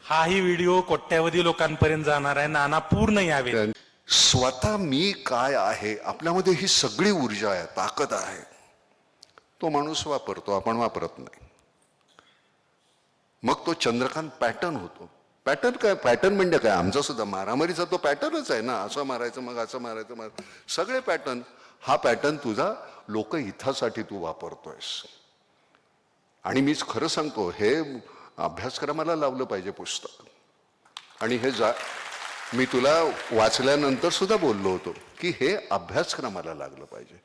हाही व्हिडिओ कोट्यावधी लोकांपर्यंत जाणार आहे. नाना पूर्ण यावे. स्वतः मी काय आहे, आपल्यामध्ये ही सगळी ऊर्जा आहे, ताकद आहे. तो माणूस वापरतो, आपण वापरत नाही. मग तो चंद्रकांत पॅटर्न होतो. पॅटर्न काय, पॅटर्न म्हणजे काय, आमचा सुद्धा मारामारीचा तो पॅटर्नच आहे ना. असं मारायचं, मग असं मारायचं, सगळे पॅटर्न. हा पॅटर्न तुझा लोकहितासाठी तू वापरतोयस. आणि मीच खरं सांगतो, हे अभ्यासक्रमाला लावलं पाहिजे पुस्तक. आणि हे मी तुला वाचल्यानंतर सुद्धा बोललो होतो की हे अभ्यासक्रमाला लागलं पाहिजे.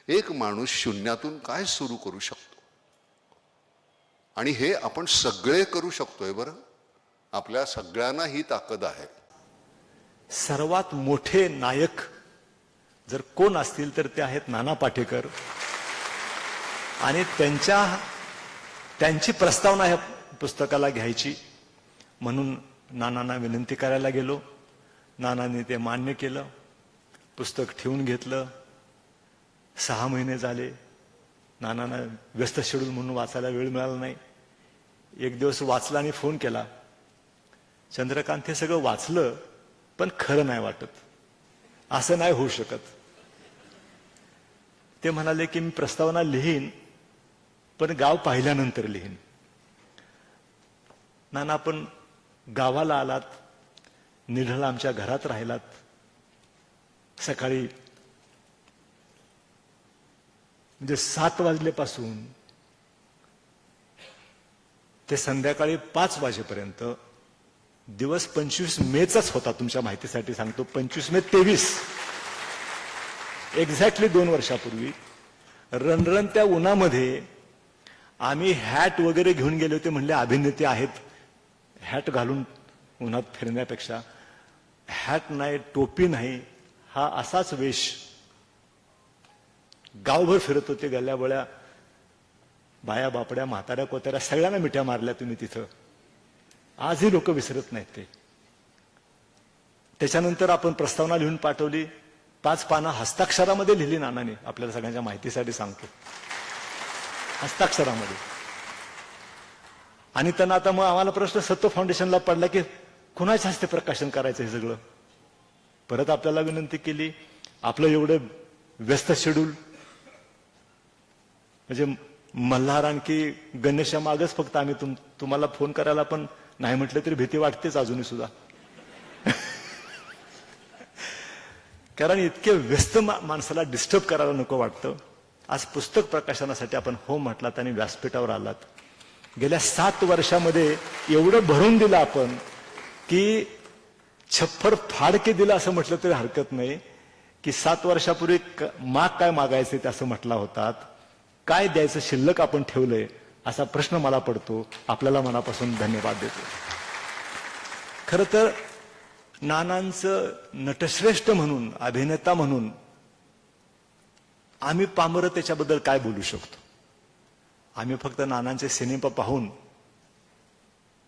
एक माणूस शून्यातून काय सुरू करू शकतो, आणि हे आपण सगळे करू शकतोय. बरं, आपल्या सगळ्यांना ही ताकद आहे. सर्वात मोठे नायक जर कोण असतील तर ते आहेत नाना पाटेकर. आणि त्यांची प्रस्तावना ह्या पुस्तकाला घ्यायची म्हणून नानांना विनंती करायला गेलो. नानांनी ते मान्य केलं. पुस्तक ठेवून घेतलं. 6 महिने झाले. नानांना व्यस्त शेड्यूल म्हणून वाचायला वेळ मिळाला नाही. एक दिवस वाचला आणि फोन केला, चंद्रकांत हे सगळं वाचलं पण खरं नाही वाटत, असं नाही होऊ शकत. ते म्हणाले की मी प्रस्तावना लिहीन पण गाव पाहिल्यानंतर लिहीन. नाना आपण गावाला आलात, निढळ आमच्या घरात राहिलात. सकाळी म्हणजे 7 वाजल्यापासून ते संध्याकाळी 5 वाजेपर्यंत दिवस 25 मेचाच होता. तुमच्या माहितीसाठी सांगतो, 25 मे 23 एक्झॅक्टली 2 वर्षापूर्वी रणरणत्या उन्हामध्ये आम्ही हॅट वगैरे घेऊन गेले होते. म्हणले अभिनेते आहेत, हॅट घालून उन्हात फिरण्यापेक्षा हॅट नाही, टोपी नाही, हा असाच वेश गावभर फिरत होते. गल्ल्याबळ्या बाया बापड्या म्हाताऱ्या कोताऱ्या सगळ्यांना मिठ्या मारल्या तुम्ही तिथं. आजही लोक विसरत नाहीत ते. त्याच्यानंतर आपण प्रस्तावना लिहून पाठवली. 5 पानं हस्ताक्षरामध्ये लिहिली नानाने. आपल्याला सगळ्यांच्या माहितीसाठी सांगतो, हस्ताक्षरामध्ये. आणि त्यांना आता मग आम्हाला प्रश्न सत्व फाउंडेशनला पडला की कुणाच्या हस्ते प्रकाशन करायचं हे सगळं. परत आपल्याला विनंती केली. आपलं एवढं व्यस्त शेड्यूल, म्हणजे मल्हार आणखी गणेशा मागच फक्त आम्ही तुम्हाला फोन करायला पण नाही म्हटलं तरी भीती वाटतेच अजूनही सुद्धा. कारण इतके व्यस्त माणसाला डिस्टर्ब करायला नको वाटतं. आज पुस्तक प्रकाशनासाठी आपण हो म्हटलात आणि व्यासपीठावर आलात. गेल्या 7 वर्षामध्ये एवढं भरून दिलं आपण की छप्पर फाडके दिलं असं म्हटलं तरी हरकत नाही. की 7 वर्षापूर्वी माग काय मागायचे ते असं म्हटला होतात, काय द्यायचं शिल्लक आपण ठेवलंय असा प्रश्न मला पडतो. आपल्याला मनापासून धन्यवाद देतो. खरं तर नानांचं नटश्रेष्ठ म्हणून, अभिनेता म्हणून आम्ही पामर त्याच्याबद्दल काय बोलू शकतो. आम्ही फक्त नानांचे सिनेमा पाहून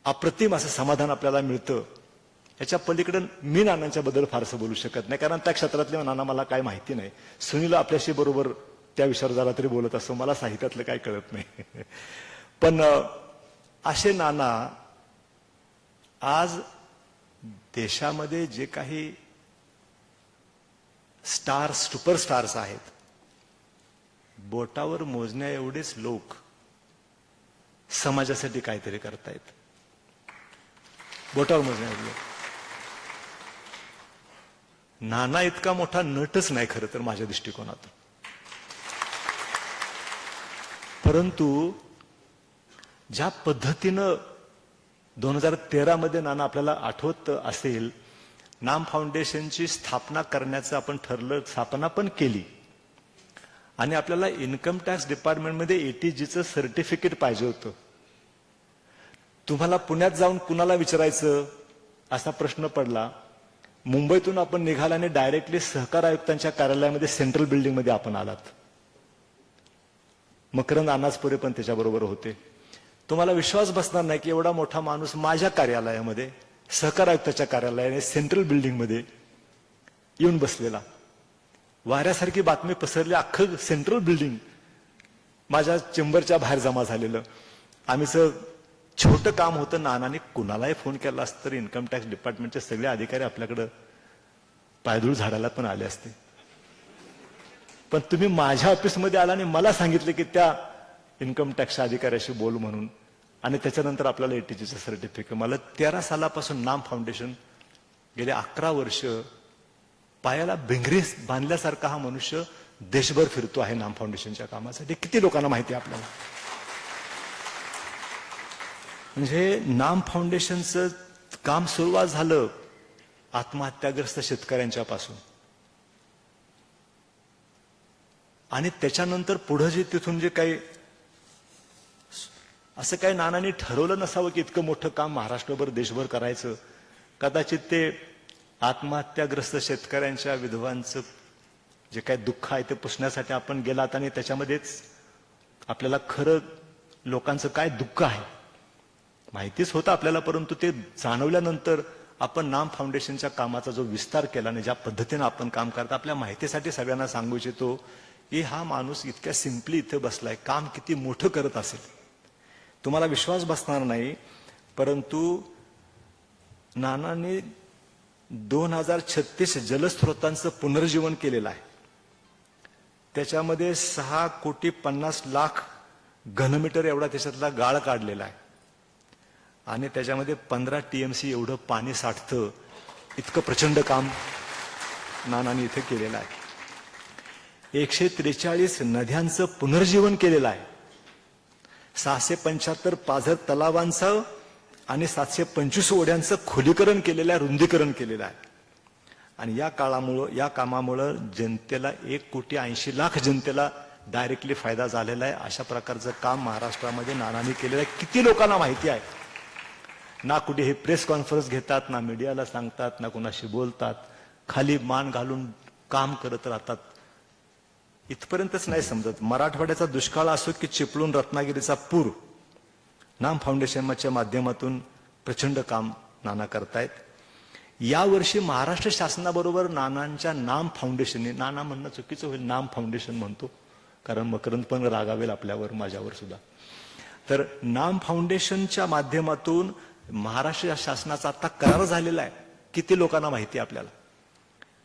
अप्रतिम असं समाधान आपल्याला मिळतं. याच्या पलीकडे मी नानांच्या बद्दल फारसं बोलू शकत नाही, कारण त्या क्षेत्रातले नाना मला काय माहिती नाही. सुनील आपल्याशी बरोबर त्या विषयावर जरा तरी बोलत असतो, मला साहित्यातलं काय कळत नाही. पण असे नाना आज देशामध्ये जे काही स्टार्स, सुपरस्टार्स आहेत, बोटावर मोजण्या एवढेच लोक समाजासाठी काहीतरी करतायत. बोटावर मोजण्या एवढे. नाना इतका मोठा नटच नाही खरं तर माझ्या दृष्टिकोनातून. परंतु ज्या पद्धतीनं 2013 मध्ये नाना आपल्याला आठवत असेल, नाम फाउंडेशनची स्थापना करण्याचं आपण ठरलं, स्थापना पण केली. आणि आपल्याला इन्कम टॅक्स डिपार्टमेंटमध्ये ATGचं सर्टिफिकेट पाहिजे होतं. तुम्हाला पुण्यात जाऊन कुणाला विचारायचं असा प्रश्न पडला. मुंबईतून आपण निघाल्याने डायरेक्टली सहकार आयुक्तांच्या कार्यालयामध्ये सेंट्रल बिल्डिंगमध्ये आपण आलात. मकरंद अनासपुरे पण त्याच्याबरोबर होते. तुम्हाला विश्वास बसणार नाही की एवढा मोठा माणूस माझ्या कार्यालयामध्ये, सहकार आयुक्ताच्या कार्यालयाने सेंट्रल बिल्डिंगमध्ये येऊन बसलेला. वाऱ्यासारखी बातमी पसरली. अख्खं सेंट्रल बिल्डिंग माझ्या चेंबरच्या बाहेर जमा झालेलं. आम्हीच छोटं काम होतं, नानाने कुणालाही फोन केला असता तर इन्कम टॅक्स डिपार्टमेंटचे सगळे अधिकारी आपल्याकडं पायदूळ झाडाला पण आले असते. पण तुम्ही माझ्या ऑफिसमध्ये आला आणि मला सांगितलं की त्या इन्कम टॅक्सच्या अधिकाऱ्याशी बोल म्हणून, आणि त्याच्यानंतर आपल्याला एटीजीचं सर्टिफिकेट. मला 13 सालापासून नाम फाउंडेशन, गेले 11 वर्ष पायाला भिंगरी बांधल्यासारखा हा मनुष्य देशभर फिरतो आहे नाम फाउंडेशनच्या कामासाठी. किती लोकांना माहिती आहे आपल्याला. म्हणजे नाम फाउंडेशनचं काम सुरुवात झालं आत्महत्याग्रस्त शेतकऱ्यांच्या पासून, आणि त्याच्यानंतर पुढे जे तिथून जे काही असं काही नानांनी ठरवलं नसावं की इतकं मोठं काम महाराष्ट्रभर देशभर करायचं. कदाचित ते आत्महत्याग्रस्त शेतकऱ्यांच्या विधवांचं जे काही दुःख आहे ते पुसण्यासाठी आपण गेलात, आणि त्याच्यामध्येच आपल्याला खरं लोकांचं काय दुःख आहे माहितीच होतं आपल्याला, परंतु ते जाणवल्यानंतर आपण नाम फाउंडेशनच्या कामाचा जो विस्तार केला आणि ज्या पद्धतीने आपण काम करता, आपल्या माहितीसाठी सगळ्यांना सांगू इच्छितो की हा माणूस इतक्या सिम्पली इथे बसलाय, काम किती मोठं करत असेल तुम्हाला विश्वास बसणार नाही. परंतु नानांनी 2036 जलस्रोतांचं पुनर्जीवन केलेलं आहे. त्याच्यामध्ये 6,50,00,000 घनमीटर एवढा त्याच्यातला गाळ काढलेला आहे, आणि त्याच्यामध्ये 15 TMC एवढं पाणी साठतं. इतकं प्रचंड काम नानांनी इथे केलेलं आहे. 143 नद्यांचं पुनर्जीवन केलेलं आहे. 675 पाझर तलावांचं आणि 725 ओढ्यांचं खोलीकरण केलेलं आहे, रुंदीकरण केलेलं आहे. आणि या कामामुळं जनतेला 1,80,00,000 जनतेला डायरेक्टली फायदा झालेला आहे. अशा प्रकारचं काम महाराष्ट्रामध्ये नानांनी केलेलं आहे. किती लोकांना माहिती आहे. ना कुठे हे प्रेस कॉन्फरन्स घेतात, ना मीडियाला सांगतात, ना कोणाशी बोलतात, खाली मान घालून काम करत राहतात. इथपर्यंतच नाही समजत. मराठवाड्याचा दुष्काळ असो की चिपळूण रत्नागिरीचा पूर, नाम फाउंडेशनच्या माध्यमातून प्रचंड काम नाना करतायत. यावर्षी महाराष्ट्र शासनाबरोबर नानांच्या नाम फाउंडेशनने, नाना म्हणणं चुकीचं होईल, नाम फाउंडेशन म्हणतो कारण मकरंद पण रागावेल आपल्यावर, माझ्यावर सुद्धा. तर नाम फाउंडेशनच्या माध्यमातून महाराष्ट्र शासनाचा आता करार झालेला आहे. किती लोकांना माहिती आहे आपल्याला.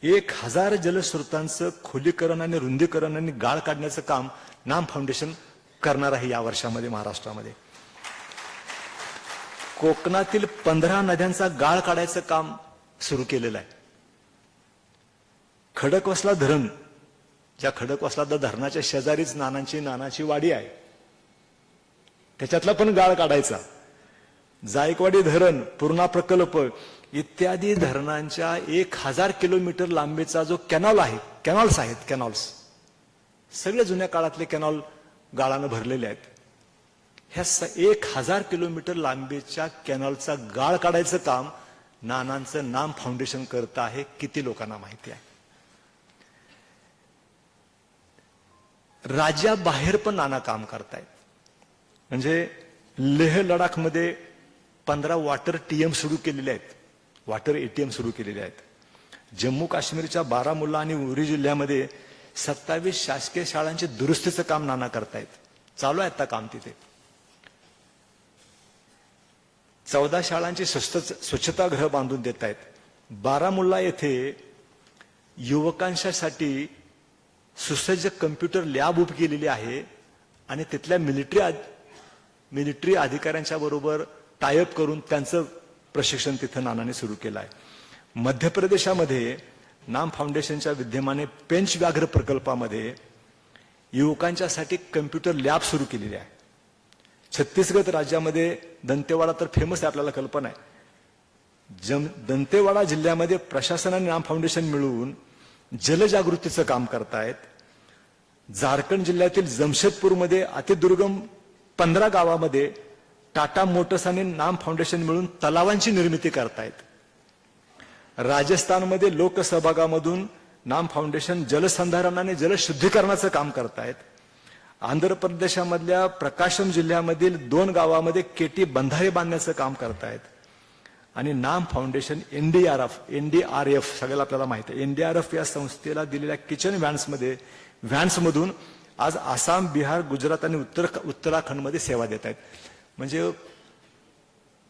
1000 जलस्रोतांचं खोलीकरण आणि रुंदीकरण आणि गाळ काढण्याचं काम नाम फाउंडेशन करणार आहे या वर्षामध्ये महाराष्ट्रामध्ये. कोकणातील 15 नद्यांचा गाळ काढायचं काम सुरू केलेलं आहे. खडकवासला धरण, ज्या खडकवासला धरणाच्या शेजारीच नानाची वाडी आहे, त्याच्यातला पण गाळ काढायचा. जायकवाडी धरण, पूर्णा प्रकल्प इत्यादी धरणांच्या 1000 किलोमीटर लांबीचा जो कॅनॉल आहे, कॅनॉल्स सगळे जुन्या काळातले कॅनॉल गाळानं भरलेले आहेत. ह्या 1000 किलोमीटर लांबीच्या कॅनॉलचा गाळ काढायचं काम नानांचं नाम फाउंडेशन करत आहे. किती लोकांना माहिती आहे. राज्याबाहेर पण नाना काम करतायत. म्हणजे लेह लडाखमध्ये 15 वॉटर TM सुरू केलेले आहेत, वॉटर ATM सुरू केलेले आहेत. जम्मू काश्मीरच्या बारामुल्ला आणि उरी जिल्ह्यामध्ये 27 शासकीय शाळांचे दुरुस्तीचं काम नाना करतायत. चालू आहे आता काम तिथे. 14 शाळांची स्वच्छतागृह बांधून देत आहेत. बारामुल्ला येथे युवकांसाठी सुसज्ज कम्प्युटर लॅब उभी केलेली आहे, आणि तिथल्या मिलिटरी अधिकाऱ्यांच्या बरोबर टायअप करून त्यांचं प्रशिक्षण तिथं नानाने सुरू केलं आहे. मध्य प्रदेशामध्ये नाम फाउंडेशनच्या विद्यमाने पेंच व्याघ्र प्रकल्पामध्ये युवकांच्यासाठी कम्प्युटर लॅब सुरू केलेली आहे. छत्तीसगड राज्यामध्ये दंतेवाडा तर फेमस आहे, आपल्याला कल्पना आहे. दंतेवाडा जिल्ह्यामध्ये प्रशासन आणि नाम फाउंडेशन मिळून जलजागृतीचं काम करतायत. झारखंड जिल्ह्यातील जमशेदपूरमध्ये अतिदुर्गम 15 गावामध्ये टाटा मोटर्स आणि नाम फाउंडेशन मिळून तलावांची निर्मिती करतायत. राजस्थानमध्ये लोकसहभागामधून नाम फाउंडेशन जलसंधारण आणि जलशुद्धीकरणाचं काम करतायत. आंध्र प्रदेशामधल्या प्रकाशम जिल्ह्यामधील 2 गावामध्ये केटी बंधारे बांधण्याचं काम करतायत. आणि नाम फाउंडेशन NDRF सगळ्याला आपल्याला माहिती आहे, NDRF या संस्थेला दिलेल्या किचन व्हॅन्समधून आज आसाम, बिहार, गुजरात आणि उत्तराखंडमध्ये सेवा देत आहेत. म्हणजे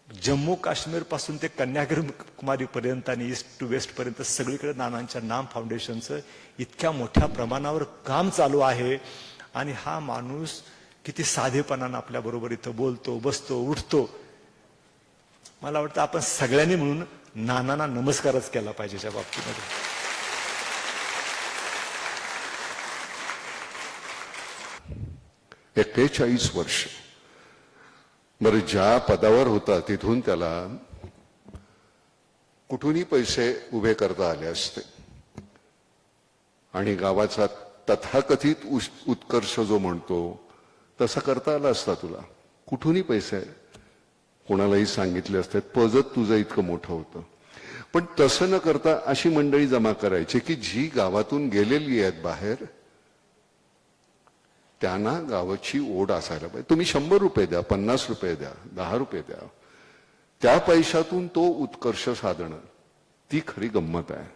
जम्मू काश्मीर पासून ते कन्याकुमारी पर्यंत आणि ईस्ट टू वेस्ट पर्यंत सगळीकडे नानांच्या नाम फाउंडेशनचं इतक्या मोठ्या प्रमाणावर काम चालू आहे. आणि हा माणूस किती साधेपणानं आपल्या बरोबर इथं बोलतो, बसतो, उठतो. मला वाटतं आपण सगळ्यांनी म्हणून नानांना नमस्कारच केला पाहिजे त्या बाबतीमध्ये. 41 वर्ष. बरं, ज्या पदावर होता तिथून त्याला कुठूनही पैसे उभे करता आले असते आणि गावाचा तथाकथित उत्कर्ष जो म्हणतो तसा करता आला असता तुला. कुठूनही पैसे कोणालाही सांगितले असते, पजत तुझं इतकं मोठं होतं. पण तसं न करता अशी मंडळी जमा करायची की जी गावातून गेलेली आहेत बाहेर, त्यांना गावाची ओढ असायला पाहिजे. तुम्ही 100 रुपये द्या, 50 रुपये द्या, 10 रुपये द्या, त्या पैशातून तो उत्कर्ष साधणं, ती खरी गंमत आहे.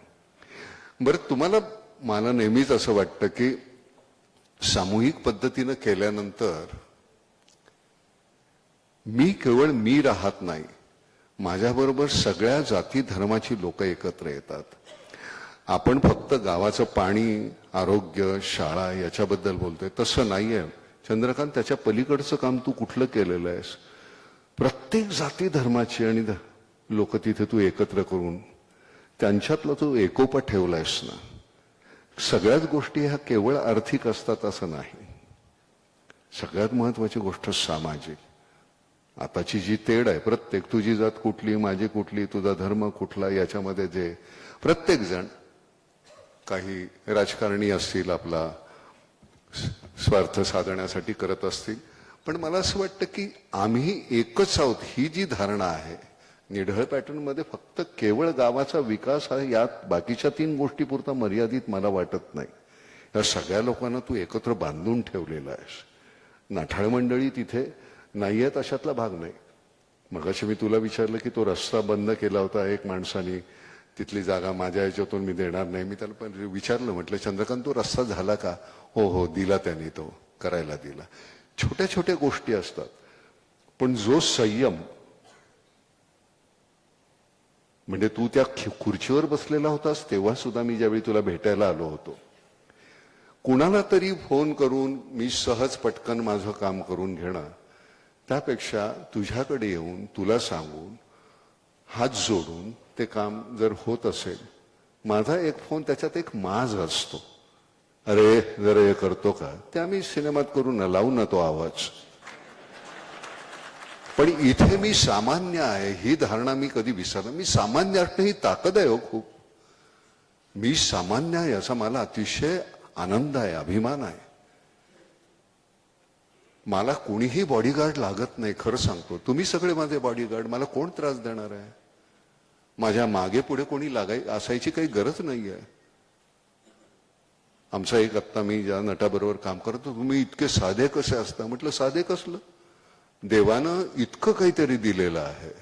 बरं, तुम्हाला मला नेहमीच असं वाटतं की सामूहिक पद्धतीनं केल्यानंतर मी केवळ मी राहत नाही, माझ्याबरोबर सगळ्या जाती धर्माची लोक एकत्र येतात. आपण फक्त गावाचं पाणी, आरोग्य, शाळा याच्याबद्दल बोलतोय, तसं नाहीये चंद्रकांत. त्याच्या पलीकडचं काम तू कुठलं केलेलं आहेस? प्रत्येक जाती धर्माची आणि लोक तिथे तू एकत्र करून त्यांच्यातला तो एकोपा ठेवलायस ना. सगळ्याच गोष्टी ह्या केवळ आर्थिक असतात असं नाही. सगळ्यात महत्वाची गोष्ट सामाजिक. आताची जी तेढ आहे, प्रत्येक तुझी जात कुठली, माझी कुठली, तुझा धर्म कुठला, याच्यामध्ये जे प्रत्येक जण, काही राजकारणी असतील, आपला स्वार्थ साधण्यासाठी करत असतील, पण मला असं वाटतं की आम्ही एकच आहोत ही जी धारणा आहे निढळ पॅटर्न मध्ये, फक्त केवळ गावाचा विकास हा यात बाकीच्या 3 गोष्टी पुरता मर्यादित मला वाटत नाही. या सगळ्या लोकांना तू एकत्र बांधून ठेवलेला आहेस. नाठाळ मंडळी तिथे नाही आहेत अशातला भाग नाही. मगाशी मी तुला विचारलं की तो रस्ता बंद केला होता एक माणसाने, तिथली जागा माझ्या याच्यातून मी देणार नाही. मी त्याला पण विचारलं, म्हटलं चंद्रकांत तो रस्ता झाला का? हो हो दिला त्यांनी, तो करायला दिला. छोट्या छोट्या गोष्टी असतात, पण जो संयम, म्हणजे तू त्या खुर्चीवर बसलेला होतास तेव्हा सुद्धा मी ज्यावेळी तुला भेटायला आलो होतो, कुणाला तरी फोन करून मी सहज पटकन माझं काम करून घेणं, त्यापेक्षा तुझ्याकडे येऊन तुला सांगून हात जोडून ते काम जर होत असेल, माझा एक फोन त्याच्यात एक माज असतो, अरे जरा हे करतो का, ते आम्ही सिनेमात करून लावू ना तो आवाज. पण इथे मी सामान्य आहे ही धारणा मी कधी विसरणार. मी सामान्य असणं ही ताकद आहे हो खूप. मी सामान्य आहे याचा मला अतिशय आनंद आहे, अभिमान आहे. मला कोणीही बॉडीगार्ड लागत नाही, खरं सांगतो. तुम्ही सगळे माझे बॉडीगार्ड, मला कोण त्रास देणार आहे? माझ्या मागे पुढे कोणी असायची काही गरज नाही आहे. आमचा एक आत्ता मी ज्या नटाबरोबर काम करतो, तुम्ही इतके साधे कसे असता? म्हटलं साधे कसलं, देवानं इतकं काहीतरी दिलेलं आहे.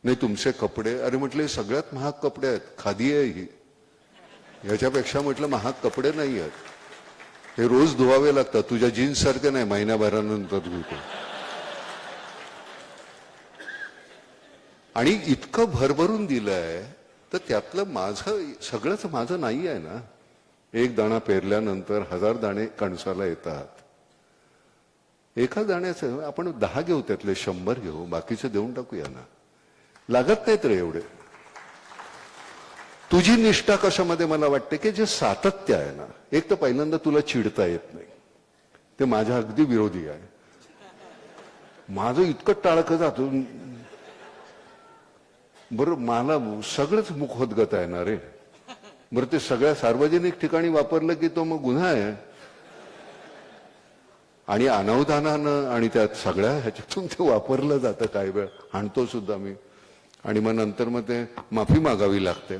नाही तुमचे कपडे, अरे म्हटले सगळ्यात महाग कपडे आहेत, खादी आहे ही, ह्याच्यापेक्षा म्हटलं महाग कपडे नाही आहेत. हे रोज धुवावे लागतात, तुझ्या जीन्स सारखे नाही महिन्याभरानंतर धुतो. आणि इतकं भरभरून दिलंय, तर त्यातलं माझं सगळंच माझं नाही आहे ना. एक दाणा पेरल्यानंतर 1000 दाणे कणसाला येतात. एका दाण्याचं आपण 10 घेऊ, त्यातले 100 घेऊ, बाकीचे देऊन टाकूया ना. लागत नाहीत रे एवढे. तुझी निष्ठा कशामध्ये मला वाटते की जे सातत्य आहे ना, एक तर पहिल्यांदा तुला चिडता येत नाही, ते माझ्या अगदी विरोधी आहे. माझं इतकं टाळकं जातं, बरं मला सगळंच मुखोद्गत आहे ना रे. बरं ते सगळ्या सार्वजनिक ठिकाणी वापरलं की तो मग गुन्हा आहे. आणि अनावधानानं आणि त्यात सगळ्या ह्याच्यातून ते वापरलं जातं. काही वेळ हाणतो सुद्धा मी, आणि मग नंतर मग ते माफी मागावी लागते,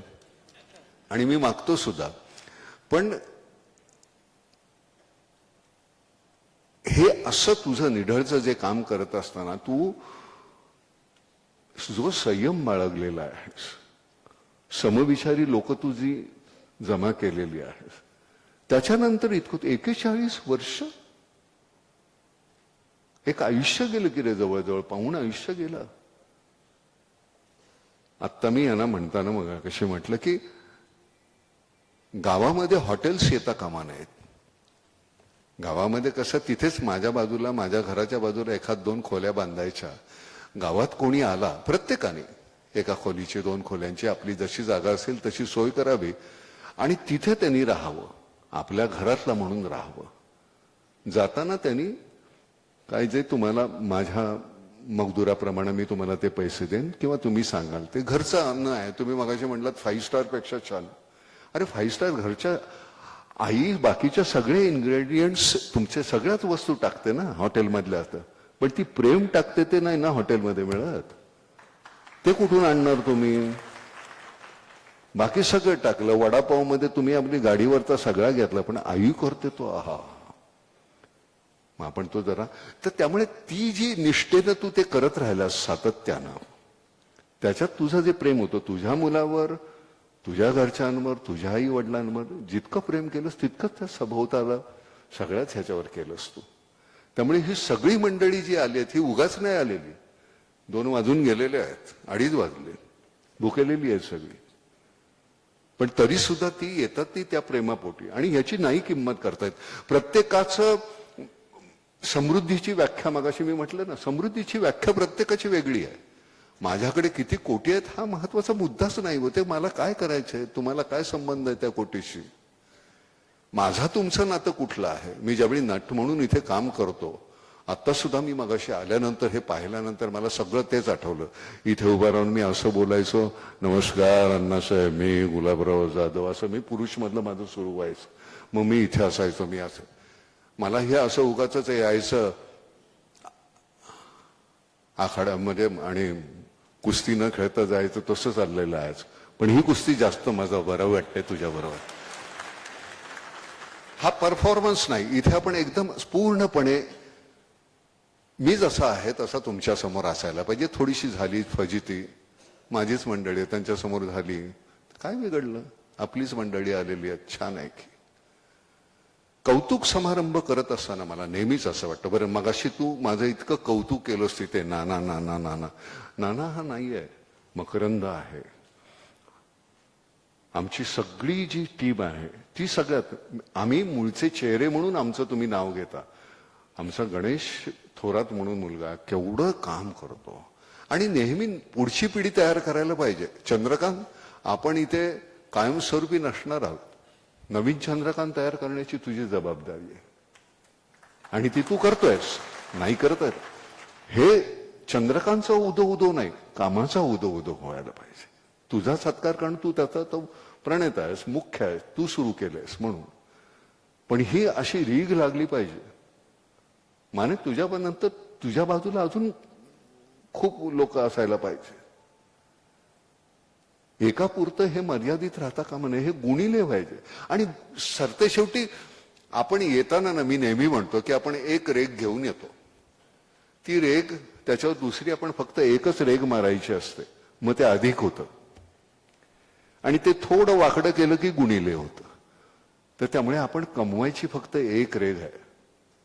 आणि मी मागतो सुद्धा. पण हे असं तुझं निढळचं जे काम करत असताना तू जो संयम बाळगलेला आहेस, समविचारी लोक तुझी जमा केलेली आहेस, त्याच्यानंतर इतकं 41 वर्ष, एक आयुष्य गेलं की रे, जवळजवळ पाऊण आयुष्य गेलं. आत्ता मी यांना म्हणताना मग कशी म्हटलं की गावामध्ये हॉटेल्स येता कामा नयेत. गावामध्ये कसं तिथेच माझ्या बाजूला, माझ्या घराच्या बाजूला एखाद दोन खोल्या बांधायच्या. गावात कोणी आला प्रत्येकाने एका खोलीची, 2 खोल्यांची आपली जशी जागा असेल तशी सोय करावी आणि तिथे त्यांनी राहावं, आपल्या घरातला म्हणून राहावं. जाताना त्यांनी काय जे तुम्हाला माझ्या मजदुराप्रमाणे मी तुम्हाला ते पैसे देईन किंवा तुम्ही सांगाल ते घरचं अन्न आहे. तुम्ही मगाशी म्हटलात 5 स्टार पेक्षा छान. अरे 5 स्टार घरच्या आई बाकीच्या सगळे इन्ग्रेडियंट्स तुमचे सगळ्याच वस्तू टाकते ना हॉटेलमधल्या असतं, पण ती प्रेम टाकते ते नाही ना हॉटेलमध्ये मिळत. ते कुठून आणणार तुम्ही? बाकी सगळं टाकलं. वडापाव मध्ये तुम्ही आपली गाडीवरचा सगळा घेतला, पण आई करते तो आहा. मग आपण तो जरा तर त्यामुळे ती जी निष्ठेनं तू ते करत राहिलास सातत्यानं, त्याच्यात तुझं जे प्रेम होतं तुझ्या मुलावर, तुझ्या घरच्यांवर, तुझ्या आई वडिलांवर जितकं प्रेम केलंस तितकंच त्या सभोवताला सगळ्याच ह्याच्यावर केलंस तू. त्यामुळे ही सगळी मंडळी जी आली आहेत ही उगाच नाही आलेली. 2 वाजून गेलेले आहेत, 2:30 वाजले, भुकेलेली आहेत सगळी, पण तरी सुद्धा ती येतात ती त्या प्रेमापोटी आणि याची नाही किंमत करतायत. प्रत्येकाचं समृद्धीची व्याख्या, मगाशी मी म्हटलं ना, समृद्धीची व्याख्या प्रत्येकाची वेगळी आहे. माझ्याकडे किती कोटी आहेत हा महत्वाचा मुद्दाच नाही होते. मला काय करायचंय, तुम्हाला काय संबंध आहे त्या कोटीशी? माझा तुमचं नातं कुठलं आहे? मी ज्यावेळी नट म्हणून इथे काम करतो, आता सुद्धा मी मगाशी आल्यानंतर हे पाहिल्यानंतर मला सगळं तेच आठवलं. इथे उभा राहून मी असं बोलायचो, नमस्कार अण्णासाहेब, मी गुलाबराव जाधव, असं मी पुरुषमधलं माझं सुरू व्हायचं. मग मी इथे असायचो, मी असं, मला हे असं उगाच यायचं आखाड्यामध्ये आणि कुस्ती न खेळता जायचं, तसं चाललेलं आहे. पण ही कुस्ती जास्त माझा बरं वाटते तुझ्या बरोबर. हा परफॉर्मन्स नाही, इथे आपण एकदम पूर्णपणे मी जसा आहे तसा तुमच्या समोर असायला पाहिजे. थोडीशी झाली फजिती, माझीच मंडळी त्यांच्या समोर झाली, काय बिघडलं? आपलीच मंडळी आलेली आहेत, छान आहे की. कौतुक समारंभ करत असताना मला नेहमीच असं वाटतं, बरं मगाशी तू माझं इतकं कौतुक केलंस तिथे, नाना नाना नाना नाना हा नाही आहे, मकरंद आहे. आमची सगळी जी टीम आहे ती सगळ्यात, आम्ही मूळचे चेहरे म्हणून आमचं तुम्ही नाव घेता. आमचा गणेश थोरात म्हणून मुलगा केवढं काम करतो आणि नेहमी पुढची पिढी तयार करायला पाहिजे. चंद्रकांत, आपण इथे कायमस्वरूपी नसणार आहोत. नवीन चंद्रकांत तयार करण्याची तुझी जबाबदारी आहे आणि ती तू करतोयस, नाही करत आहे. हे चंद्रकांतचा उदो उदो नाही, कामाचा उदो उदो व्हायला पाहिजे. तुझा सत्कार करणं, तू त्याचा तो प्रणेता आहेस, मुख्य आहेस, तू सुरू केलंयस म्हणून. पण ही अशी रीग लागली पाहिजे. माने तुझ्या नंतर तुझ्या बाजूला अजून खूप लोक असायला पाहिजे. एका पुरतं हे मर्यादित राहता कामा नये, हे गुणिले पाहिजे. आणि सरते शेवटी आपण येताना ना, मी नेहमी म्हणतो की आपण एक रेग घेऊन येतो, ती रेग त्याच्यावर दुसरी आपण फक्त एकच रेग मारायची असते, मग ते अधिक होतं आणि ते थोडं वाकडं केलं की गुणिले होतं. तर त्यामुळे आपण कमवायची फक्त एक रेग आहे,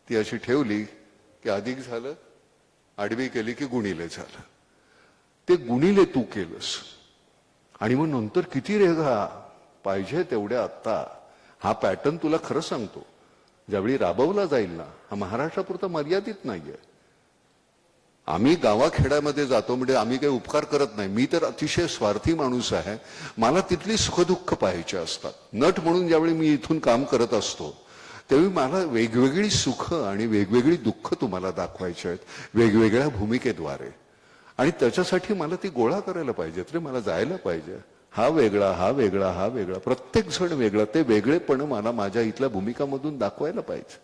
ती अशी ठेवली की अधिक झालं, आडवी केली की गुणिले झालं. ते गुणिले तू केलंस आणि मग नंतर किती रेगा पाहिजे तेवढ्या. आत्ता हा पॅटर्न तुला खरं सांगतो, ज्यावेळी राबवला जाईल ना, हा महाराष्ट्रापुरता मर्यादित नाहीये. आम्ही गावाखेड्यामध्ये जातो म्हणजे आम्ही काही उपकार करत नाही. मी तर अतिशय स्वार्थी माणूस आहे, मला तिथली सुखदुःख पाहायची असतात. नट म्हणून ज्यावेळी मी इथून काम करत असतो त्यावेळी मला वेगवेगळी सुख आणि वेगवेगळी दुःख तुम्हाला दाखवायची आहेत, वेगवेगळ्या भूमिकेद्वारे. आणि त्याच्यासाठी मला ती गोळा करायला पाहिजे रे, मला जायला पाहिजे. हा वेगळा, हा वेगळा, हा वेगळा, प्रत्येक जण वेगळा. ते वेगळेपण मला माझ्या इथल्या भूमिकामधून दाखवायला पाहिजे.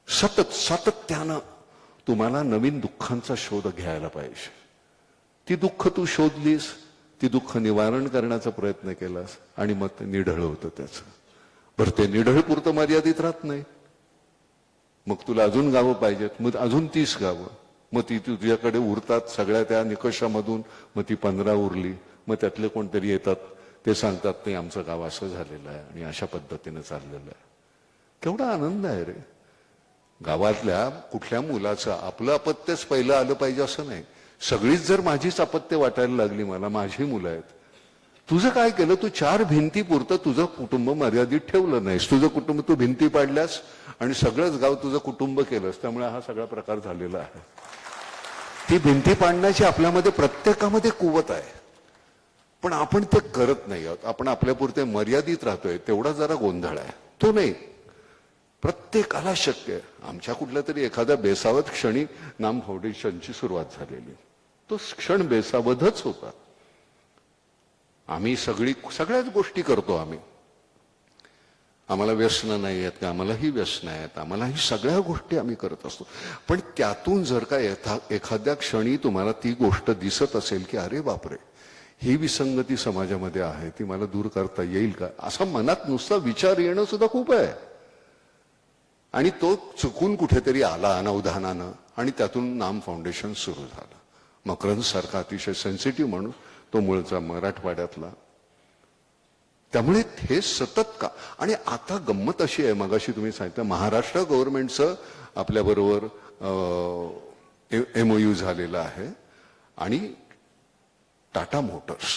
सतत सातत्यानं तुम्हाला नवीन दुःखांचा शोध घ्यायला पाहिजे. ती दुःख तू शोधलीस, ती दुःख निवारण करण्याचा प्रयत्न केलास आणि मग ते निढळ होतं त्याचं. बरं, ते निढळ पुरतं मर्यादित राहत नाही. मग तुला अजून गावं पाहिजेत, मग अजून 30 गावं, मग ती तुझ्याकडे उरतात सगळ्या त्या निकषामधून. मग ती 15 उरली, मग त्यातले कोणतरी येतात, ते सांगतात नाही आमचं गाव असं झालेलं आहे आणि अशा पद्धतीनं चाललेलं आहे. केवढा आनंद आहे रे. गावातल्या कुठल्या मुलाचं आपलं अपत्यच पहिलं आलं पाहिजे असं नाही. सगळीच जर माझीच अपत्य वाटायला लागली मला, माझी मुलं आहेत, तुझं काय केलं? तू 4 भिंती पुरतं तुझं कुटुंब मर्यादित ठेवलं नाहीस. तुझं कुटुंब तू भिंती पाडल्यास आणि सगळंच गाव तुझं कुटुंब केलंस. त्यामुळे हा सगळा प्रकार झालेला आहे. ती भिंती पाडण्याची आपल्यामध्ये प्रत्येकामध्ये कुवत आहे, पण आपण ते करत नाही आहोत. आपण आपल्यापुरते मर्यादित राहतोय, तेवढा जरा गोंधळ आहे. तो नाही, प्रत्येकाला शक्य आहे. आमच्या कुठल्या तरी एखाद्या बेसावत क्षणी नाम फाउंडेशनची सुरुवात झालेली. तो क्षण बेसावधच होता. आम्ही सगळ्याच गोष्टी करतो. आम्हाला व्यसनं नाही आहेत का? आम्हालाही व्यसनं आहेत. आम्हालाही सगळ्या गोष्टी आम्ही करत असतो. पण त्यातून जर का एखाद्या क्षणी तुम्हाला ती गोष्ट दिसत असेल की अरे बापरे, ही विसंगती समाजामध्ये आहे, ती मला दूर करता येईल का, असा मनात नुसता विचार येणं सुद्धा खूप आहे. आणि तो चुकून कुठेतरी आला अनवधानानं आणि त्यातून नाम फाउंडेशन सुरू झालं. मकरंद सारखा अतिशय सेन्सिटिव्ह माणूस, तो मूळचा मराठवाड्यातला. त्यामुळे हे सतत का. आणि आता गंमत अशी आहे, मगाशी तुम्ही सांगितलं महाराष्ट्र गव्हर्नमेंटचं आपल्याबरोबर MOU झालेलं आहे आणि टाटा मोटर्स.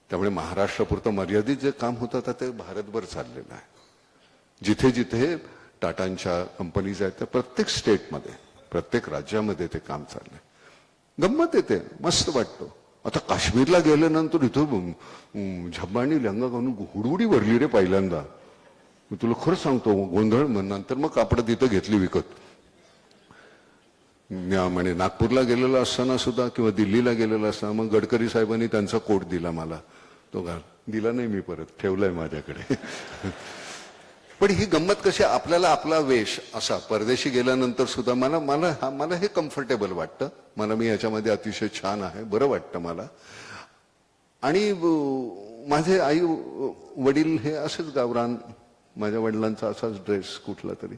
त्यामुळे महाराष्ट्रापुरतं मर्यादित जे काम होतं आता ते भारतभर चाललेलं आहे. जिथे जिथे टाटांच्या कंपनीज आहेत त्या प्रत्येक स्टेटमध्ये, प्रत्येक राज्यामध्ये ते काम चाललंय. गंमत येते, मस्त वाटतं. आता काश्मीरला गेल्यानंतर इथं झब्बाणी लंगा घालून हुडहुडी भरली रे पहिल्यांदा. मी तुला खरं सांगतो, गोंधळ. नंतर मग कापडं तिथं घेतली विकत. म्हणजे नागपूरला गेलेला असताना सुद्धा किंवा दिल्लीला गेलेला असताना मग गडकरी साहेबांनी त्यांचा कोट दिला मला. तो घाल दिला नाही मी, परत ठेवलाय माझ्याकडे. पण ही गंमत कशी, आपल्याला आपला वेश असा परदेशी गेल्यानंतर सुद्धा मला हे कम्फर्टेबल वाटतं. मी याच्यामध्ये अतिशय छान आहे, बरं वाटतं मला. आणि माझे आई वडील हे असेच गावरान, माझ्या वडिलांचा असाच ड्रेस कुठला तरी.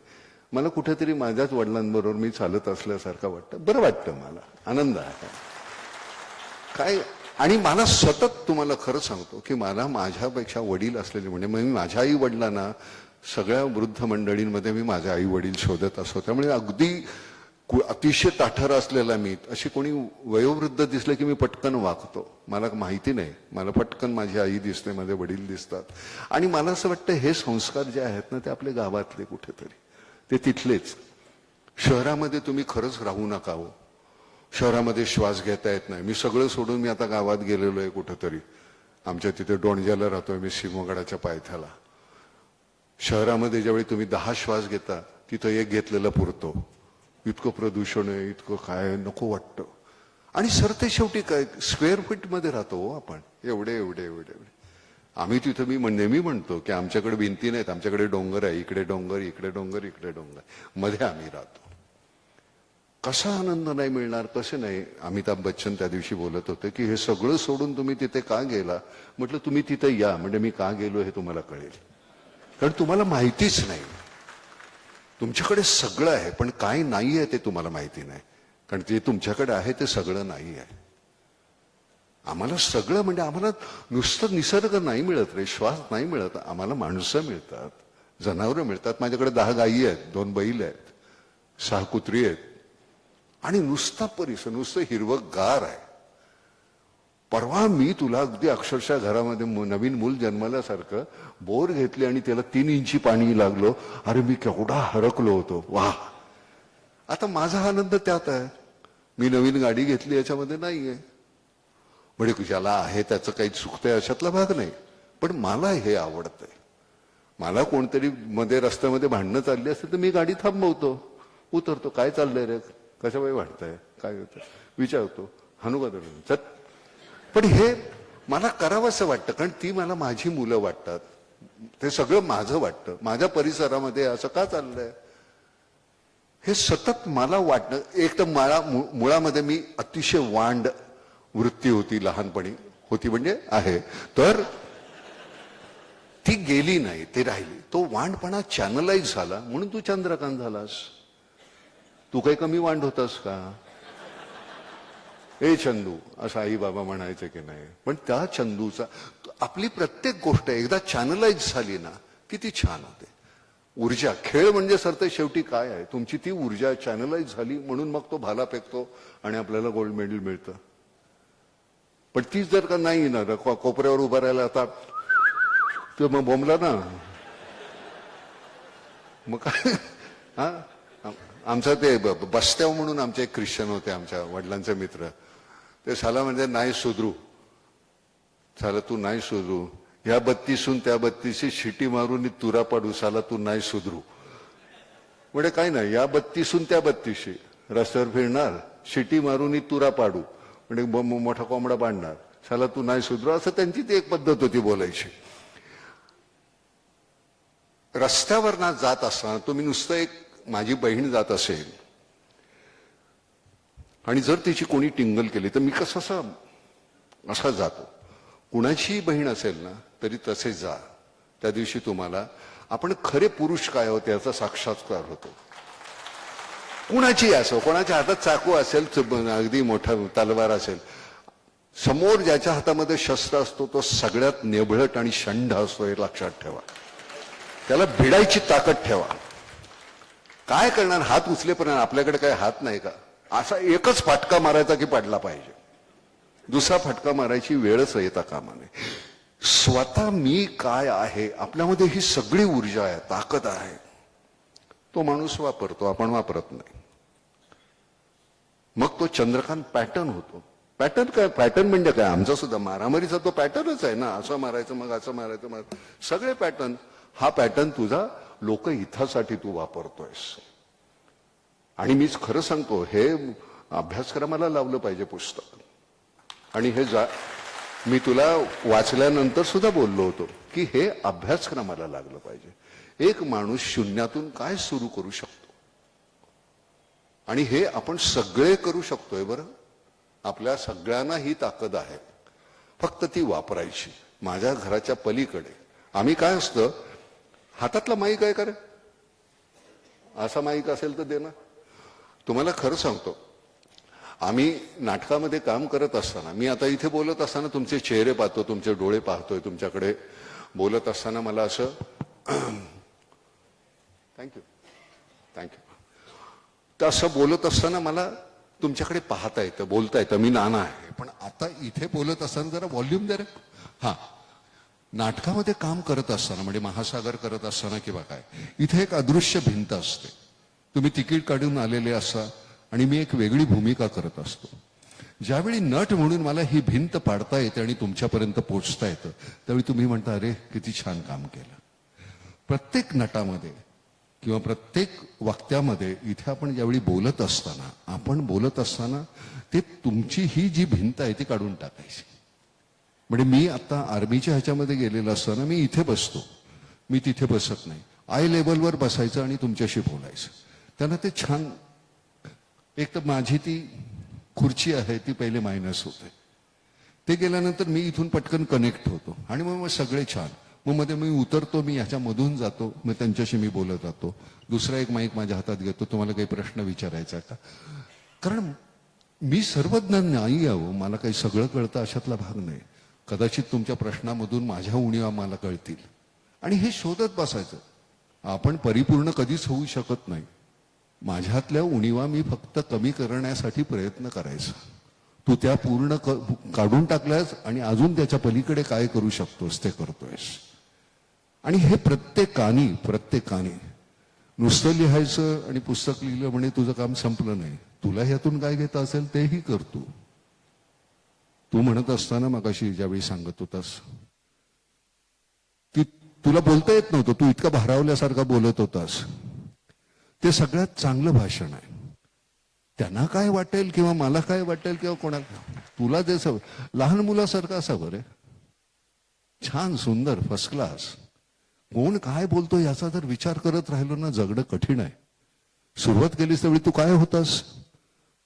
मला कुठेतरी माझ्याच वडिलांबरोबर मी चालत असल्यासारखं वाटतं, बरं वाटतं मला, आनंद आहे काय. आणि मला सतत तुम्हाला खरं सांगतो की मला माझ्यापेक्षा वडील असलेले म्हणजे मी माझ्या आई वडिलांना सगळ्या वृद्ध मंडळींमध्ये मी माझे आई वडील शोधत असतो. त्यामुळे अगदी अतिशय ताठर असलेला मी, अशी कोणी वयोवृद्ध दिसले की मी पटकन वागतो. मला माहिती नाही, मला पटकन माझी आई दिसते, माझे वडील दिसतात. आणि मला असं वाटतं हे संस्कार जे आहेत ना ते आपले गावातले कुठेतरी, ते तिथलेच. शहरामध्ये तुम्ही खरंच राहू नका हो. शहरामध्ये श्वास घेता येत नाही. मी सगळं सोडून मी आता गावात गेलेलो आहे कुठेतरी. आमच्या तिथे डोंडजाला राहतोय मी, शिवमोगाच्या पायथ्याला. शहरामध्ये ज्यावेळी तुम्ही 10 श्वास घेता तिथं एक घेतलेला पुरतो. इतकं प्रदूषण आहे, इतकं काय नको वाटतं. आणि सरते शेवटी काय स्क्वेअर फीट मध्ये राहतो हो आपण. एवढे एवढे एवढे एवढे आम्ही तिथं, मी नेहमी म्हणतो की आमच्याकडे भिंती नाहीत, आमच्याकडे डोंगर आहे. इकडे डोंगर, इकडे डोंगर, इकडे डोंगर, मध्ये आम्ही राहतो. कसा आनंद नाही मिळणार, कसे नाही. अमिताभ बच्चन त्या दिवशी बोलत होते की हे सगळं सोडून तुम्ही तिथे का गेला. म्हटलं तुम्ही तिथे या, म्हणजे मी का गेलो हे तुम्हाला कळेल. कारण तुम्हाला माहितीच नाही. तुमच्याकडे सगळं आहे पण काय नाही आहे ते तुम्हाला माहिती नाही. कारण जे तुमच्याकडे आहे ते सगळं नाही आहे. आम्हाला सगळं म्हणजे आम्हाला नुसतं निसर्ग नाही मिळत रे, श्वास नाही मिळत. आम्हाला माणसं मिळतात, जनावरं मिळतात. माझ्याकडे 10 गायी आहेत, 2 बैल आहेत, 6 कुत्री आहेत. आणि नुसता परिसर, नुसतं हिरवंगार आहे. परवा मी तुला अगदी अक्षरशः घरामध्ये नवीन मूल जन्मल्यासारखं बोर घेतली आणि त्याला 3 इंची पाणी लागलो. अरे मी केवढा हरकलो होतो. वाह. आता माझा आनंद त्यात आहे. मी नवीन गाडी घेतली याच्यामध्ये नाहीये. म्हणजे ज्याला आहे त्याचं काही चुकतंय अशातला भाग नाही. पण मला हे आवडतंय. मला कोणतरी मध्ये रस्त्यामध्ये भांडणं चालली असते तर मी गाडी थांबवतो, उतरतो. काय चाललंय रे, कशा बाई वाटतंय, काय होतं विचारतो, हानू का धरून चल. पण हे मला करावंसं वाटतं कारण ती मला माझी मुलं वाटतात. ते सगळं माझं वाटतं. माझ्या परिसरामध्ये असं का चाललंय हे सतत मला वाटणं. एक तर मुळामध्ये मी अतिशय वांड वृत्ती होती लहानपणी, होती म्हणजे आहे, तर ती गेली नाही, ती राहिली. तो वांडपणा चॅनलाइज झाला म्हणून तू चंद्रकांत झालास. तू काही कमी वांड होतास का. ए चंदू असं आई बाबा म्हणायचे की नाही. पण त्या चंदूचा आपली प्रत्येक गोष्ट एकदा चॅनलाइज झाली ना किती छान होते. ऊर्जा, खेळ म्हणजे सर ते शेवटी काय आहे, तुमची ती ऊर्जा चॅनलाइज झाली म्हणून मग तो भाला फेकतो आणि आपल्याला गोल्ड मेडल मिळतं. पण तीच जर का नाही ना, कोपऱ्यावर उभा राहिला आता तो मग बोंबला ना, मग काय. हा, आमचा ते बस्त्याव म्हणून आमचे एक ख्रिश्चन होते, आमच्या वडिलांचे मित्र. ते साला म्हणजे नाही सुधरू, साला तू नाही सुधरू, ह्या बत्तीसून त्या बत्तीशी शिटी मारून तुरा पाडू, साला तू नाही सुधरू. म्हणजे काय नाही, या बत्तीसून त्या बत्तीशी रस्त्यावर फिरणार, शिटी मारून तुरा पाडू, म्हणजे मोठा कोंबडा बांधणार, साला तू नाही सुधरू. असं त्यांची ती एक पद्धत होती बोलायची. रस्त्यावर ना जात असताना तुम्ही नुसतं एक, माझी बहीण जात असेल आणि जर तिची कोणी टिंगल केली तर मी कसं असा जातो. कुणाची बहीण असेल ना तरी तसे जा. त्या दिवशी तुम्हाला आपण खरे पुरुष काय होते याचा साक्षात्कार होतो. कुणाची असो, कोणाच्या हातात चाकू असेल, अगदी मोठा तलवार असेल, समोर ज्याच्या हातामध्ये शस्त्र असतो तो सगळ्यात नेबळट आणि शंड असतो, हे लक्षात ठेवा. त्याला भिडायची ताकद ठेवा. काय करणार, हात उचलेपर्यंत आपल्याकडे काय हात नाही का, असा एकच फटका मारायचा की पडला पाहिजे, दुसरा फटका मारायची वेळच येता कामा नये. स्वतः मी काय आहे, आपल्यामध्ये ही सगळी ऊर्जा आहे, ताकद आहे, तो माणूस वापरतो, आपण वापरत नाही. मग तो चंद्रकांत पॅटर्न होतो. पॅटर्न काय, पॅटर्न म्हणजे काय, आमचा सुद्धा मारामारीचा तो पॅटर्नच आहे ना, असं मारायचं मग असं मारायचं, सगळे पॅटर्न. हा पॅटर्न तुझा लोकहितासाठी तू वापरतोयस. आणि मीच खरं सांगतो, हे अभ्यासक्रमाला लावलं पाहिजे पुस्तक. आणि हे मी तुला वाचल्यानंतर सुद्धा बोललो होतो की हे अभ्यासक्रमाला लागलं पाहिजे. एक माणूस शून्यातून काय सुरू करू शकतो, आणि हे आपण सगळे करू शकतोय. बरं, आपल्या सगळ्यांना ही ताकद आहे, फक्त ती वापरायची. माझ्या घराच्या पलीकडे आम्ही काय असतं, हातातला माईक आहे का रे, असा माईक असेल तर दे ना. तुम्हाला खरं सांगतो, आम्ही नाटकामध्ये काम करत असताना, मी आता इथे बोलत असताना तुमचे चेहरे पाहतो, तुमचे डोळे पाहतोय, तुमच्याकडे बोलत असताना मला असं थँक्यू तर असं बोलत असताना मला तुमच्याकडे पाहता येतं, बोलता येतं. मी नाना आहे, पण आता इथे बोलत असताना जरा व्हॉल्यूम दे रे. हा, नाटकामध्ये काम करत असताना, म्हणजे महासागर करत असताना किंवा काय, इथे एक अदृश्य भिंत असते. तुम्ही तिकीट काढून आलेले असता आणि मी एक वेगळी भूमिका करत असतो. ज्यावेळी नट म्हणून मला ही भिंत पाडता येते आणि तुमच्यापर्यंत पोहोचता येतं, त्यावेळी तुम्ही म्हणता, अरे किती छान काम केलं. प्रत्येक नटामध्ये किंवा प्रत्येक वक्त्यामध्ये इथे आपण ज्यावेळी बोलत असताना ते तुमची ही जी भिंत आहे ती काढून टाकायची. म्हणजे मी आता आर्मीच्या ह्याच्यामध्ये गेलेलो असताना मी इथे बसतो, मी तिथे बसत नाही, आय लेवलवर बसायचं आणि तुमच्याशी बोलायचं. त्यांना ते छान, एक तर माझी ती खुर्ची आहे ती पहिले मायनस होते, ते गेल्यानंतर मी इथून पटकन कनेक्ट होतो आणि मग सगळे छान. मग मध्ये मी उतरतो, मी ह्याच्यामधून जातो, मग त्यांच्याशी मी बोलत जातो. दुसरा एक माईक माझ्या हातात घेतो, तुम्हाला काही प्रश्न विचारायचा का, कारण मी सर्वज्ञ नाही आहो, मला काही सगळं कळतं अशातला भाग नाही. कदाचित तुमच्या प्रश्नामधून माझ्या उणीवा मला कळतील आणि हे शोधत बसायचं. आपण परिपूर्ण कधीच होऊ शकत नाही. माझ्यातल्या उणीवा मी फक्त कमी करण्यासाठी प्रयत्न करायचा. तू त्या पूर्ण काढून टाकल्यास आणि अजून त्याच्या पलीकडे काय करू शकतोस ते करतोयस. आणि हे प्रत्येकाने नुसतं लिहायचं आणि पुस्तक लिहिलं म्हणजे तुझं काम संपलं नाही. तुला ह्यातून काय घेता असेल तेही करतो. तू म्हणत असताना मगाशी ज्यावेळी सांगत होतास की तुला बोलता येत नव्हतं, तू इतका भारावल्यासारखा बोलत होतास, ते सगळ्यात चांगलं भाषण आहे. त्यांना काय वाटेल किंवा मला काय वाटेल किंवा कोणाला, तुला जे लहान मुलासारखं असावं रे, छान सुंदर फर्स्ट क्लास. कोण काय बोलतो याचा जर विचार करत राहिलो ना, जगणं कठीण आहे. सुरुवात केलीस त्यावेळी तू काय होतास.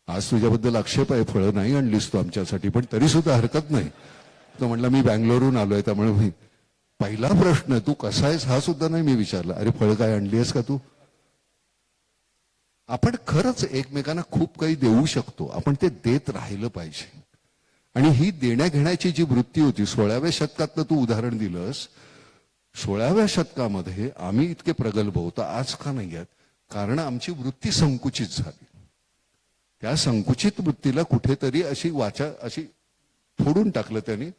आज तुझ्याबद्दल आक्षेप आहे, फळं नाही आणलीस तू आमच्यासाठी, पण तरी सुद्धा हरकत नाही. तो म्हटला मी बँगलोरहून आलोय, त्यामुळे मी, पहिला प्रश्न तू कसा आहेस हा सुद्धा नाही मी विचारला, अरे फळं काय आणली आहेस का तू. आपण खरंच एकमेकांना खूप काही देऊ शकतो, आपण ते देत राहिलं पाहिजे. आणि ही देण्या घेण्याची जी वृत्ती होती 16व्या शतकातलं तू उदाहरण दिलंस, 16व्या शतकामध्ये आम्ही इतके प्रगल्भ होतो, आज का नाही आहेत? कारण आमची वृत्ती संकुचित झाली. त्या संकुचित वृत्तीला कुठेतरी अशी फोडून टाकलं त्यांनी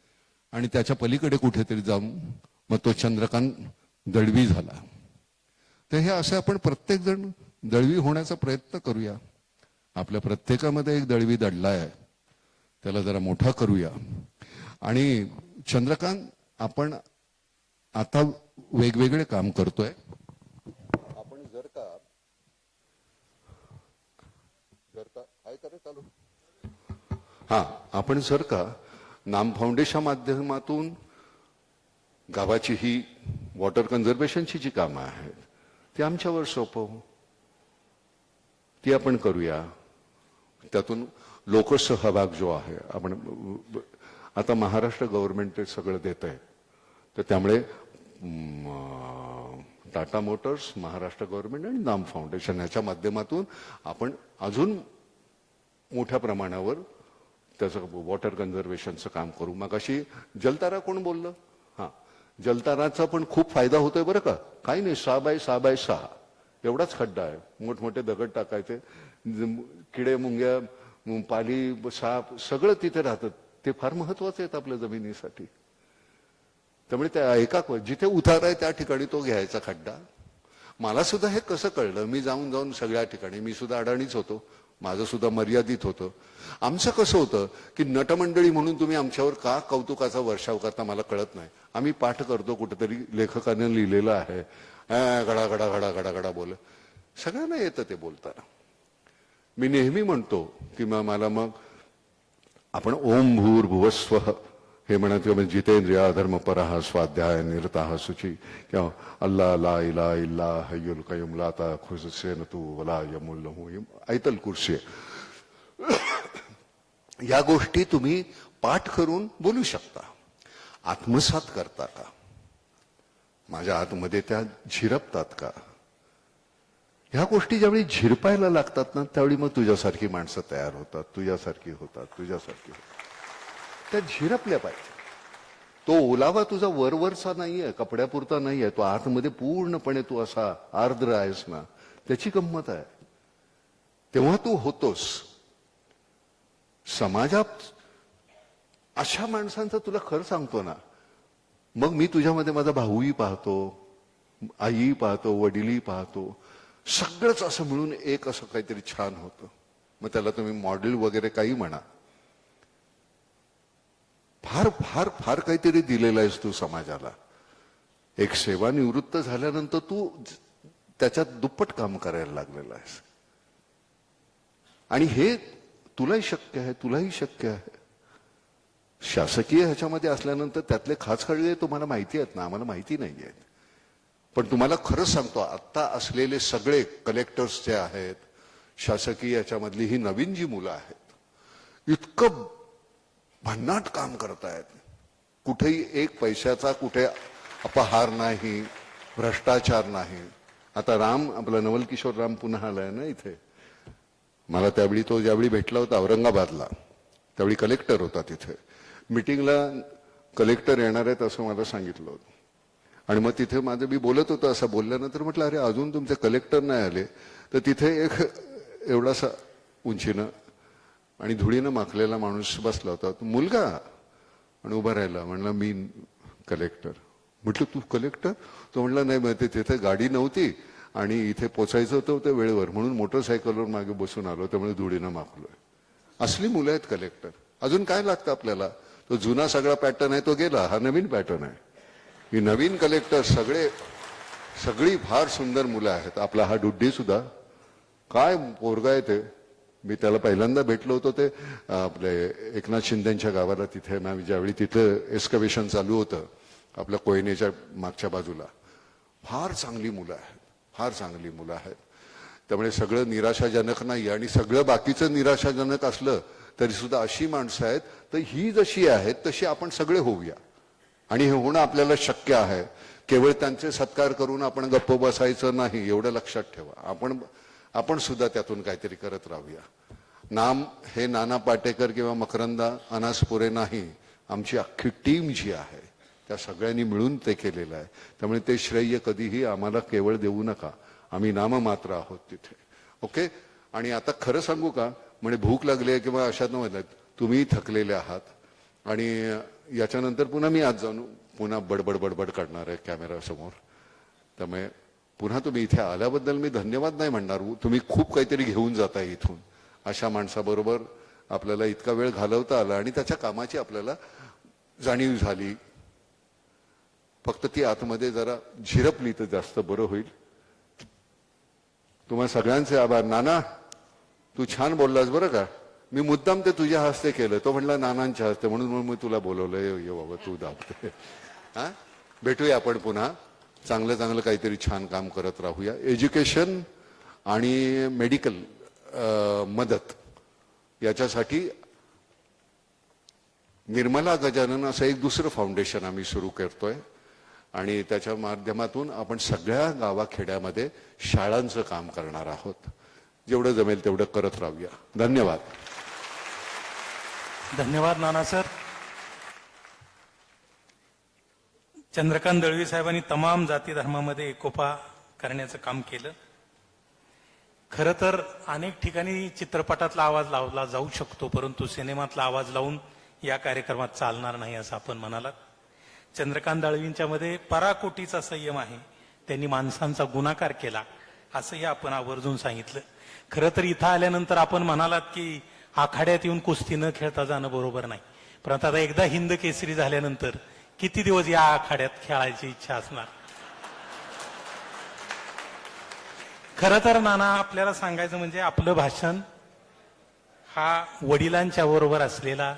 आणि त्याच्या पलीकडे कुठेतरी जाऊन मग तो चंद्रकांत दळवी झाला. तर हे असं आपण प्रत्येक जण दळवी होण्याचा प्रयत्न करूया. आपल्या प्रत्येकामध्ये एक दळवी दडलाय, त्याला जरा मोठा करूया. आणि चंद्रकांत, आपण आता वेगवेगळे काम करतोय. आपण जर का काय करे चालू आपण जर का नाम फाउंडेशन माध्यमातून गावाची ही वॉटर कन्झर्वेशनची जी कामं आहेत ती आमच्यावर सोपवू, ती आपण करूया. त्यातून लोकसहभाग जो आहे, आपण आता महाराष्ट्र गव्हर्नमेंट ते सगळं देत आहे, तर त्यामुळे टाटा मोटर्स, महाराष्ट्र गव्हर्नमेंट आणि नाम फाउंडेशन ह्याच्या माध्यमातून आपण अजून मोठ्या प्रमाणावर त्याचं वॉटर कन्झर्वेशनचं काम करू. मग अशी जलतारा कोण बोललं? जलताराचा पण खूप फायदा होतोय बरं का. काही नाही, 6x6x6 एवढाच खड्डा आहे. मोठमोठे दगड टाकायचे, किडे मुंग्या, पाली, साप सगळं तिथे राहतात. ते फार महत्वाचे आहेत आपल्या जमिनीसाठी. त्यामुळे त्या जिथे उतार आहे त्या ठिकाणी तो घ्यायचा खड्डा. मला सुद्धा हे कसं कळलं, मी जाऊन सगळ्या ठिकाणी, मी सुद्धा अडाणीच होतो, माझं सुद्धा मर्यादित होतं. आमचं कसं होतं की नटमंडळी म्हणून तुम्ही आमच्यावर का कौतुकाचा वर्षाव करता मला कळत नाही. आम्ही पाठ करतो, कुठेतरी लेखकाने लिहिलेलं आहे, गडा गडा गडा गडा गडा बोल, सगळ्यांना येतं ते बोलताना. मी नेहमी म्हणतो की मला मग आपण ओम भूर्भुवस्वः हे म्हणत किंवा जितेंद्रिया धर्मपरः स्वाध्याय निरताः शुची किंवा अल्लाह ला इलाहा इल्ला हय्युल कय्यूम ला ताखुज़ुहु तू वला यमुल लहू आयतल कुर्सी. या गोष्टी तुम्ही पाठ करून बोलू शकता. आत्मसात करता का? माझ्या आतमध्ये त्या झिरपतात का? ह्या गोष्टी ज्यावेळी झिरपायला लागतात ना, त्यावेळी मग तुझ्यासारखी माणसं तयार होतात, तुझ्यासारखी होतात. त्या झिरपल्या पाहिजे. तो ओलावा तुझा वरवरचा नाहीये, कपड्यापुरता नाहीये, तो आतमध्ये पूर्णपणे तू असा आर्द्र आहेस ना, त्याची गंमत आहे. तेव्हा तू होतोस. समाजात अशा माणसांचं तुला खरं सांगतो ना, मग मी तुझ्यामध्ये माझा भाऊही पाहतो, आई पाहतो, वडीलही पाहतो, सगळंच असं मिळून एक असं काहीतरी छान होतं. मग त्याला तुम्ही मॉडेल वगैरे काही म्हणा, फार फार फार काहीतरी दिलेलं आहेस तू समाजाला. एक सेवानिवृत्त झाल्यानंतर तू त्याच्यात दुप्पट काम करायला लागलेला आहेस. आणि हे तुलाही शक्य आहे, तुलाही शक्य आहे. शासकीय ह्याच्यामध्ये असल्यानंतर त्यातले खाचखळगे तुम्हाला माहिती आहेत ना, आम्हाला माहिती नाही आहेत. पण तुम्हाला खरंच सांगतो, आता असलेले सगळे कलेक्टर्स जे आहेत, शासकीय याच्यामधली ही नवीन जी मुलं आहेत, इतकं भन्नाट काम करतायत. कुठेही एक पैशाचा कुठे अपहार नाही, भ्रष्टाचार नाही. आता राम, आपला नवल किशोर राम पुन्हा आलाय ना इथे. मला त्यावेळी तो ज्यावेळी भेटला होता औरंगाबादला, त्यावेळी कलेक्टर होता तिथे. मिटिंगला कलेक्टर येणार आहेत असं मला सांगितलं होतं. आणि मग तिथे माझं मी बोलत होतो. असं बोलल्यानंतर म्हटलं, अरे अजून तुमचे कलेक्टर नाही आले. तर तिथे एक एवढासा उंचीनं आणि धुळीनं माखलेला माणूस बसला होता, तो मुलगा, आणि उभा राहिला. म्हणला, मी कलेक्टर. म्हटलं, तू कलेक्टर? तो म्हणला, नाही, मग तिथे गाडी नव्हती आणि इथे पोचायचं होतं ते वेळेवर, म्हणून मोटरसायकलवर मागे बसून आलो, त्यामुळे धुळीनं माखलोय. असली मुलं आहेत कलेक्टर. अजून काय लागतं आपल्याला? तो जुना सगळा पॅटर्न आहे तो गेला, हा नवीन पॅटर्न आहे. ही नवीन कलेक्टर सगळी फार सुंदर मुलं आहेत. आपला हा डुड्डी सुद्धा काय पोरगा आहे ते. मी त्याला पहिल्यांदा भेटलो होतो ते आपले एकनाथ शिंदेच्या गावाला. तिथे ज्यावेळी तिथं एक्स्कवेशन चालू होतं आपल्या कोयनेच्या मागच्या बाजूला. फार चांगली मुलं आहेत, फार चांगली मुलं आहेत. त्यामुळे सगळं निराशाजनक नाही. आणि सगळं बाकीचं निराशाजनक असलं तरी सुद्धा अशी माणसं आहेत, तर ही जशी आहेत तशी आपण सगळे होऊया. आणि हे होणं आपल्याला शक्य आहे. केवळ त्यांचे सत्कार करून आपण गप्प बसायचं नाही, एवढं लक्षात ठेवा. आपण सुद्धा त्यातून काहीतरी करत राहूया. नाम हे नाना पाटेकर किंवा मकरंदा अनासपुरे नाही, आमची अख्खी टीम जी आहे त्या सगळ्यांनी मिळून ते केलेलं आहे. त्यामुळे ते श्रेय कधीही आम्हाला केवळ देऊ नका. आम्ही नाममात्र आहोत तिथे. ओके. आणि आता खरं सांगू का, म्हणजे भूक लागली आहे किंवा अशात नव्हतं, तुम्ही थकलेले आहात आणि याच्यानंतर पुन्हा मी आज जाऊन पुन्हा बडबड बडबड करणार आहे कॅमेरा समोर. त्यामुळे पुन्हा तुम्ही इथे आल्याबद्दल मी धन्यवाद नाही म्हणणार. तुम्ही खूप काहीतरी घेऊन जाताय इथून. अशा माणसाबरोबर आपल्याला इतका वेळ घालवता आला आणि त्याच्या कामाची आपल्याला जाणीव झाली. फक्त ती आतमध्ये जरा झिरपली तर जास्त बरं होईल. तुम्हा सगळ्यांचे आभार. नाना, तू छान बोललास बरं का. मी मुद्दाम ते तुझ्या हस्ते केलं. तो म्हणला नानांच्या हस्ते, म्हणून मी तुला बोलवलं. ये बाबा, तू दाबते. हा, भेटूया आपण पुन्हा. चांगलं चांगलं काहीतरी छान काम करत राहूया. एज्युकेशन आणि मेडिकल मदत याच्यासाठी निर्मला गजानन असं एक दुसरं फाउंडेशन आम्ही सुरू करतोय आणि त्याच्या माध्यमातून आपण सगळ्या गावाखेड्यामध्ये शाळांचं काम करणार आहोत. जेवढं जमेल तेवढं करत राहूया. धन्यवाद. धन्यवाद नाना सर. चंद्रकांत दळवी साहेबांनी तमाम जाती धर्मामध्ये एकोपा करण्याचं काम केलं. खरं तर अनेक ठिकाणी चित्रपटातला आवाज लावला जाऊ शकतो, परंतु सिनेमातला आवाज लावून या कार्यक्रमात चालणार नाही असं आपण म्हणालात. चंद्रकांत दळवींच्या मध्ये पराकोटीचा संयम आहे. त्यांनी माणसांचा गुणाकार केला असंही आपण आवर्जून सांगितलं. खरं तर इथं आल्यानंतर आपण म्हणालात की आखाड्यात येऊन कुस्ती न खेळता जाणं बरोबर नाही, परंतु आता एकदा हिंद केसरी झाल्यानंतर किती दिवस या आखाड्यात खेळायची इच्छा असणार. खरं तर नाना, आपल्याला सांगायचं म्हणजे आपलं भाषण हा वडिलांच्या बरोबर असलेला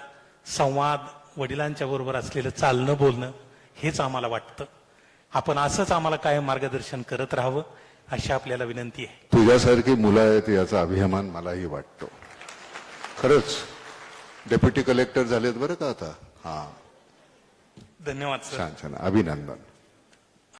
संवाद, वडिलांच्या बरोबर असलेलं चालणं बोलणं हेच आम्हाला वाटतं. आपण असंच आम्हाला कायम मार्गदर्शन करत राहावं अशी आपल्याला विनंती आहे. तुझ्यासारखी मुलं आहेत याचा अभिमान मलाही वाटतो. खरंच डेप्युटी कलेक्टर झालेत बरं का आता. हा, धन्यवाद सर. छान छान, अभिनंदन.